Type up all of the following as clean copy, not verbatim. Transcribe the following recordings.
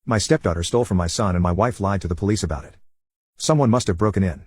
My stepdaughter stole from my son and my wife lied to the police about it. Someone must have broken in.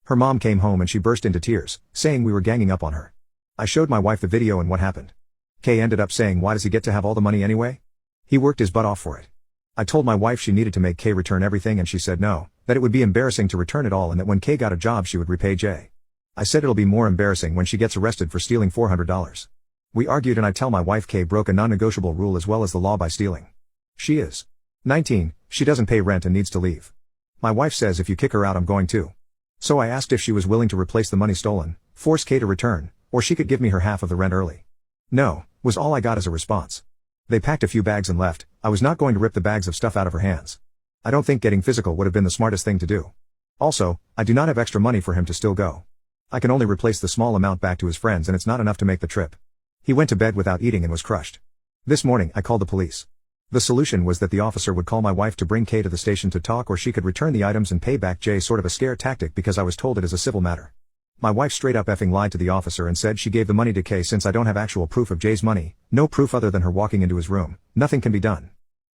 Her mom came home and she burst into tears, saying we were ganging up on her. I showed my wife the video and what happened. Kay ended up saying, why does he get to have all the money anyway? He worked his butt off for it. I told my wife she needed to make Kay return everything and she said no, that it would be embarrassing to return it all and that when Kay got a job she would repay Jay. I said it'll be more embarrassing when she gets arrested for stealing $400. We argued and I tell my wife Kay broke a non-negotiable rule as well as the law by stealing. She is 19, she doesn't pay rent and needs to leave. My wife says if you kick her out I'm going to. So I asked if she was willing to replace the money stolen, force Kay to return, or she could give me her half of the rent early. No, was all I got as a response. They packed a few bags and left. I was not going to rip the bags of stuff out of her hands. I don't think getting physical would have been the smartest thing to do. Also, I do not have extra money for him to still go. I can only replace the small amount back to his friends and it's not enough to make the trip. He went to bed without eating and was crushed. This morning I called the police. The solution was that the officer would call my wife to bring Kay to the station to talk or she could return the items and pay back Jay, sort of a scare tactic because I was told it is a civil matter. My wife straight up effing lied to the officer and said she gave the money to Kay since I don't have actual proof of Jay's money, no proof other than her walking into his room, nothing can be done.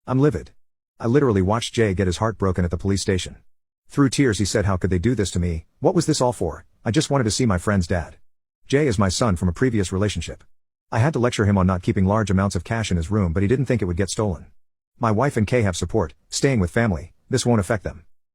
I'm livid. I literally watched Jay get his heart broken at the police station. Through tears he said how could they do this to me, what was this all for, I just wanted to see my friend's dad. Jay is my son from a previous relationship. I had to lecture him on not keeping large amounts of cash in his room but he didn't think it would get stolen. My wife and Kay have support, staying with family, this won't affect them.